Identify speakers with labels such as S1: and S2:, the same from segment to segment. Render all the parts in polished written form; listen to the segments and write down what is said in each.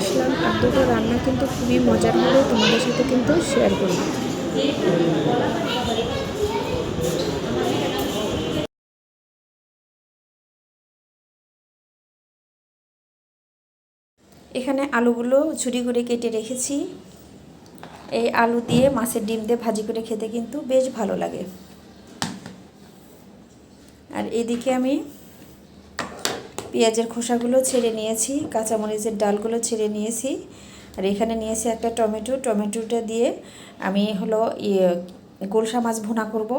S1: আসলাম আর দুটো রান্না কিন্তু খুবই মজার হলো, তোমাদের সাথে কিন্তু শেয়ার করি। এখানে আলুগুলো ঝুরি করে কেটে রেখেছি। এই আলু দিয়ে মাছের ডিম দিয়ে ভাজি করে খেতে কিন্তু বেশ ভালো লাগে। আর এদিকে আমি পেঁয়াজের খোসাগুলো ছেড়ে নিয়েছি, কাঁচামরিচের ডালগুলো ছেড়ে নিয়েছি। আর এখানে নিয়েছি একটা টমেটোটা দিয়ে আমি গোলসা মাছ ভুনা করব।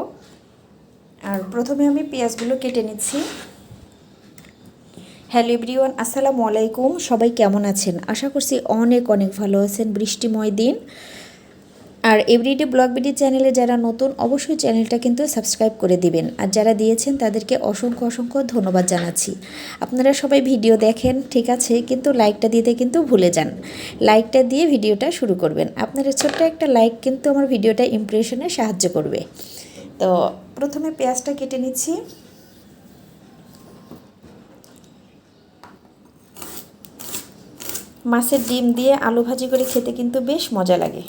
S1: আর প্রথমে আমি পেঁয়াজগুলো কেটে নিচ্ছি। হ্যালো এভরিওয়ান, আসসালামু আলাইকুম। সবাই কেমন আছেন? আশা করছি অনেক অনেক ভালো আছেন। বৃষ্টিময় দিন। আর এভরিডে ব্লগ বিডি চ্যানেলে যারা নতুন, অবশ্যই চ্যানেলটা কিন্তু সাবস্ক্রাইব করে দিবেন। আর যারা দিয়েছেন তাদেরকে অসংখ্য অসংখ্য ধন্যবাদ জানাচ্ছি। আপনারা সবাই ভিডিও দেখেন, ঠিক আছে, কিন্তু লাইকটা দিতে কিন্তু ভুলে যান। লাইকটা দিয়ে ভিডিওটা শুরু করবেন। আপনাদের ছোট্ট একটা লাইক কিন্তু আমার ভিডিওটা ইমপ্রেশনে সাহায্য করবে। তো প্রথমে পেঁয়াজটা কেটে নিচ্ছি। মাছের ডিম দিয়ে আলু ভাজি করে খেতে কিন্তু বেশ মজা লাগে।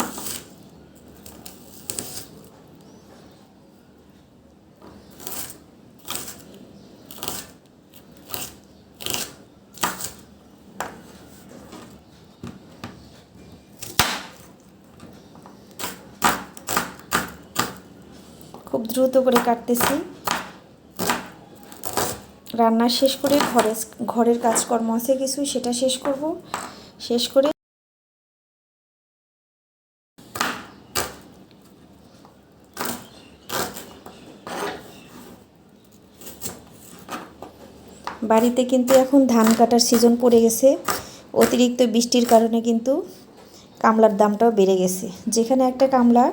S1: খুব দ্রুত করে কাটতেছি। রান্না শেষ করে ঘরের কাজকর্ম আছে কিছু, সেটা শেষ করব। শেষ করে বাড়িতে কিন্তু এখন ধান কাটার সিজন পড়ে গেছে। অতিরিক্ত বৃষ্টির কারণে কিন্তু কামলার দামটাও বেড়ে গেছে। যেখানে একটা কামলা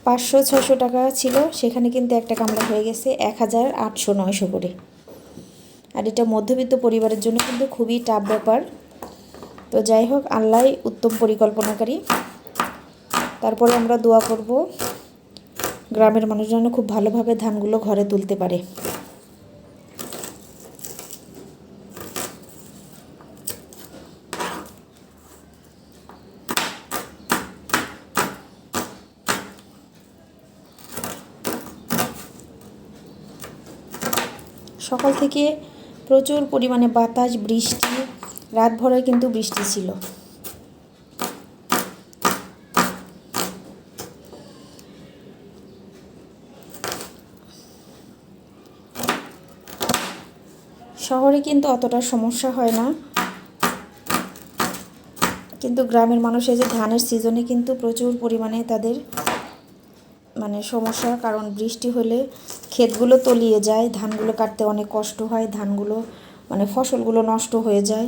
S1: 500-600 টাকা ছিল, সেখানে কিন্তু একটা কামলা হয়ে গেছে 1000-800-900 করে। আর এটা মধ্যবিত্ত পরিবারের জন্য কিন্তু খুবই টাফ ব্যাপার। তো যাই হোক, আল্লাহ উত্তম পরিকল্পনাকারী। তারপরে আমরা দোয়া করব গ্রামের মানুষজন খুব ভালোভাবে ধানগুলো ঘরে তুলতে পারে। সকাল থেকে প্রচুর পরিমাণে বাতাস, বৃষ্টি, রাত ভরে কিন্তু বৃষ্টি ছিল। শহরে কিন্তু অতটা সমস্যা হয় না, কিন্তু গ্রামের মানুষ এই যে ধানের সিজনে কিন্তু প্রচুর পরিমাণে তাদের সমস্যা। কারণ বৃষ্টি হলে ক্ষেতগুলো তলিয়ে যায়, ধানগুলো কাটতে অনেক কষ্ট হয়, ধানগুলো ফসলগুলো নষ্ট হয়ে যায়।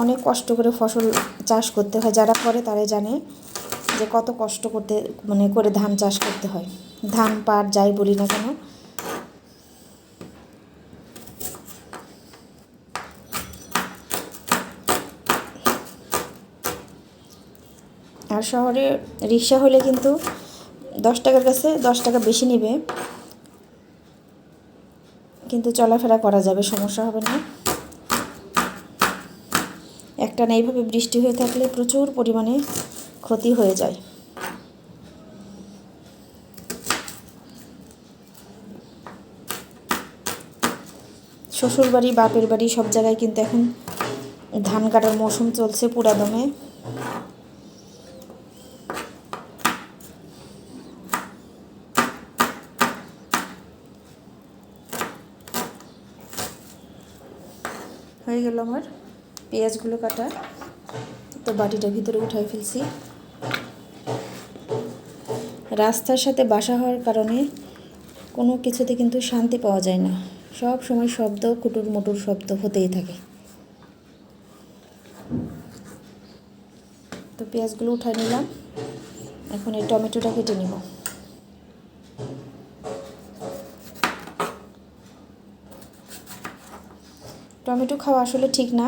S1: অনেক কষ্ট করে ফসল চাষ করতে হয়, যারা করে তারাই জানে যে কত কষ্ট করতে করে ধান চাষ করতে হয়। ধান পাট যাই বলি না কেন। আর শহরে রিক্সা হলে কিন্তু 10 টাকার কাছে 10 টাকা বেশি নেবে, কিন্তু চলাফেরা করা যাবে, সমস্যা হবে না। একটানা এইভাবে বৃষ্টি হয়ে থাকলে প্রচুর পরিমাণে ক্ষতি হয়ে যায়। শ্বশুরবাড়ি, বাপের বাড়ি, সব জায়গায় কিন্তু এখন ধান কাটার মৌসুম চলছে পুরা দমে। হয়ে গেল আমার পেঁয়াজগুলো কাটা। তো বাটিটা ভিতরে উঠাই ফেলছি। রাস্তার সাথে বাসা হওয়ার কারণে কোনো কিছুতে কিন্তু শান্তি পাওয়া যায় না। সব সময় শব্দ, কুটুর মুটুর শব্দ হতেই থাকে। তো পেঁয়াজগুলো উঠাই নিলাম। এখন এই টমেটোটা কেটে নিব। টমেটো খাওয়া আসলে ঠিক না,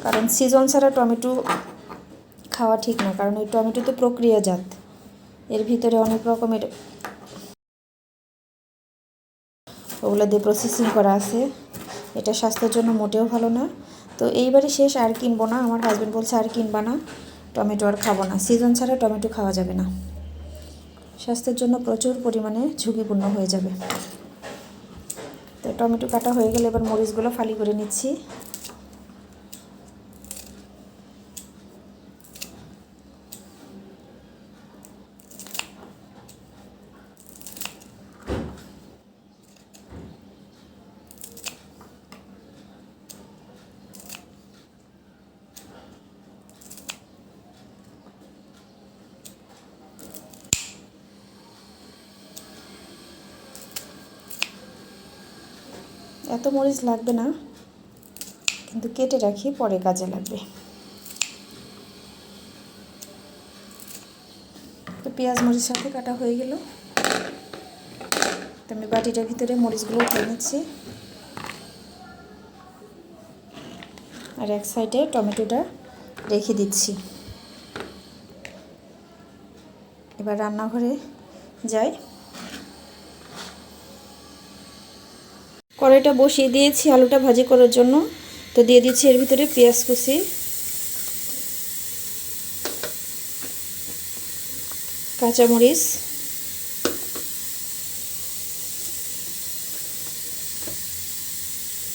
S1: কারণ সিজন ছাড়া টমেটো খাওয়া ঠিক না। কারণ এই টমেটো তো প্রক্রিয়াজাত, এর ভিতরে অনেক রকমের ওগুলো দিয়ে প্রসেসিং করা আছে। এটা স্বাস্থ্যের জন্য মোটেও ভালো না। তো এইবারে শেষ, আর কিনবো না। আমার হাজব্যান্ড বলছে আর কিনবা না, টমেটো আর খাবো না, সিজন ছাড়া টমেটো খাওয়া যাবে না, স্বাস্থ্যের জন্য প্রচুর পরিমাণে ঝুঁকিপূর্ণ হয়ে যাবে। তো টমেটো কাটা হয়ে গেলে এবার মরিচগুলো ফালি করে নিচ্ছি। এত মরিচ লাগবে না, কিন্তু কেটে রাখি, পরে কাজে লাগবে। তো পেঁয়াজ মরিচ সাথে কাটা হয়ে গেল। তো আমি বাটিটার ভিতরে মরিচগুলো উঠিয়ে নিচ্ছি, আর এক সাইডে টমেটোটা রেখে দিচ্ছি। এবার রান্নাঘরে যাই। কড়াইটা বসিয়ে দিয়েছি আলুটা ভাজি করার জন্য। তো দিয়ে দিচ্ছি এর ভিতরে পেঁয়াজ কুচি, কাঁচামরিচ,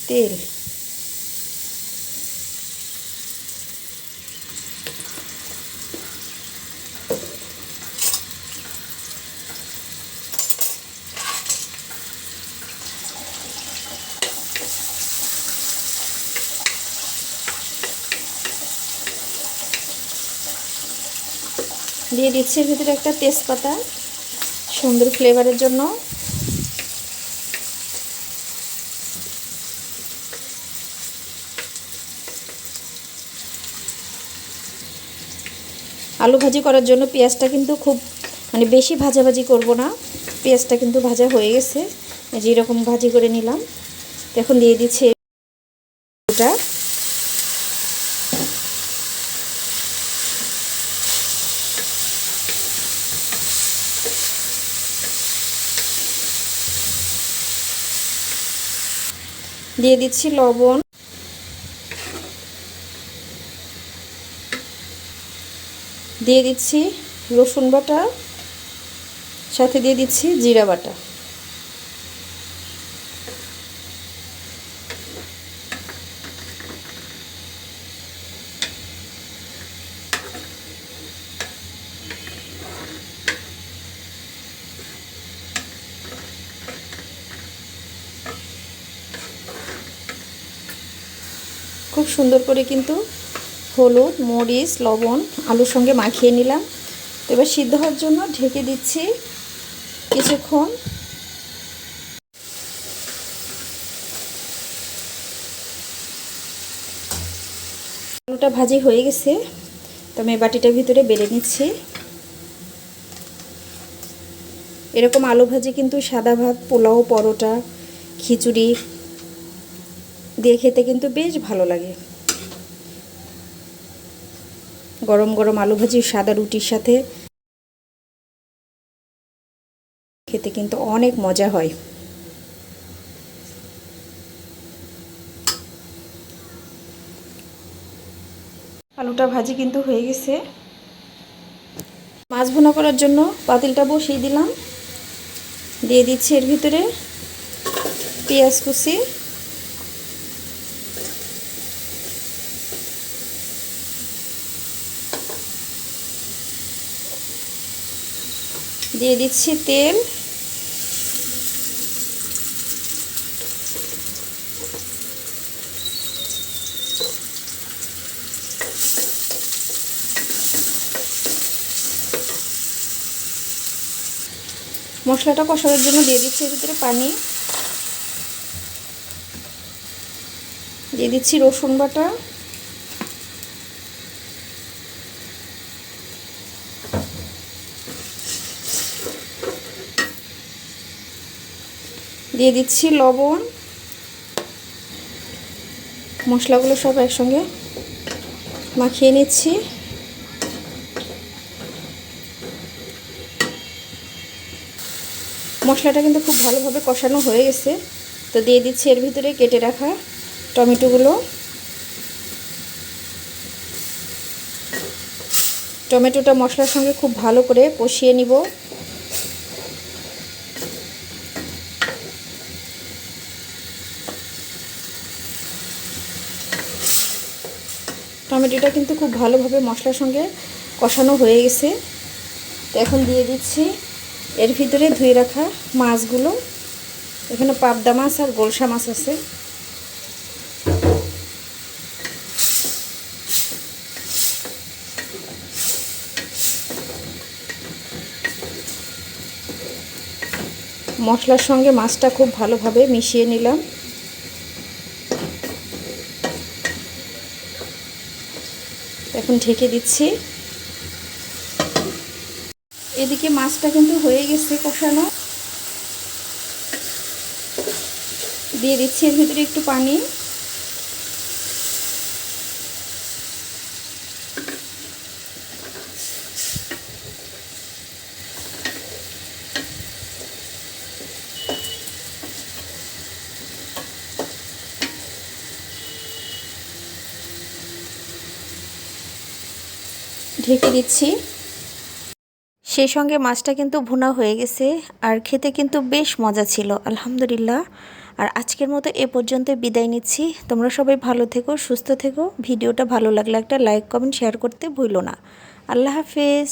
S1: তেল, দিয়ে দিচ্ছি এর ভিতরে একটা তেজপাতা সুন্দর ফ্লেভারের জন্য। আলু ভাজি করার জন্য পেঁয়াজটা কিন্তু খুব বেশি ভাজাভাজি করব না, পেঁয়াজটা কিন্তু ভাজা হয়ে গেছে, যেরকম ভাজি করে নিলাম। এখন দিয়ে দিচ্ছি ওটা, দিয়ে দিচ্ছি লবণ, দিয়ে দিচ্ছি রসুন বাটা, সাথে দিয়ে দিচ্ছি জিরা বাটা। খুব সুন্দর করে কিন্তু হলুদ, মরিচ, লবণ আলুর সঙ্গে মাখিয়ে নিলাম। তো এবার সিদ্ধ হওয়ার জন্য ঢেকে দিচ্ছি কিছুক্ষণ। আলুটা ভাজি হয়ে গেছে, তো আমি বাটিটার ভিতরে বেলে নিচ্ছি। এরকম আলু ভাজি কিন্তু সাদা ভাত, পোলাও, পরোটা, খিচুড়ি দিয়ে খেতে কিন্তু বেশ ভালো লাগে। গরম গরম আলু ভাজি সাদা রুটির সাথে খেতে কিন্তু অনেক মজা হয়। আলুটা ভাজি কিন্তু হয়ে গেছে। মাছ ভুনা করার জন্য পাতিলটা বসিয়ে দিলাম। দিয়ে দিচ্ছি এর ভিতরে পেঁয়াজ কুচি, দিয়ে দিচ্ছি তেল, মশলাটা কষানোর জন্য দিয়ে দিচ্ছি এর ভিতরে পানি, দিয়ে দিচ্ছি রসুন বাটা, দিয়ে দিচ্ছি লবণ। মশলাগুলো সব একসঙ্গে মাখিয়ে নিচ্ছি। মশলাটা কিন্তু খুব ভালোভাবে কষানো হয়ে গেছে। তো দিয়ে দিচ্ছি এর ভিতরে কেটে রাখা টমেটোগুলো। টমেটোটা মশলার সঙ্গে খুব ভালো করে কষিয়ে নিব। টমেটোটা কিন্তু খুব ভালোভাবে মশলার সঙ্গে কষানো হয়ে গেছে। তো এখন দিয়ে দিচ্ছি এর ভিতরে ধুয়ে রাখা মাছগুলো। এখানে পাবদা মাছ আর গোলসা মাছ আছে। মশলার সঙ্গে মাছটা খুব ভালোভাবে মিশিয়ে নিলাম। এখন ঢেকে দিচ্ছি। এদিকে মাছটা কিন্তু হয়ে গেছে কষানো। দিয়ে দিচ্ছি এর ভিতরে একটু পানি। ঢেকে দিচ্ছি। সেই সঙ্গে মাছটা কিন্তু ভুনা হয়ে গেছে আর খেতে কিন্তু বেশ মজা ছিল, আলহামদুলিল্লাহ। আর আজকের মতো এ পর্যন্ত বিদায় নিচ্ছি। তোমরা সবাই ভালো থেকো, সুস্থ থেকো। ভিডিওটা ভালো লাগলে একটা লাইক, কমেন্ট, শেয়ার করতে ভুলো না। আল্লাহ হাফেজ।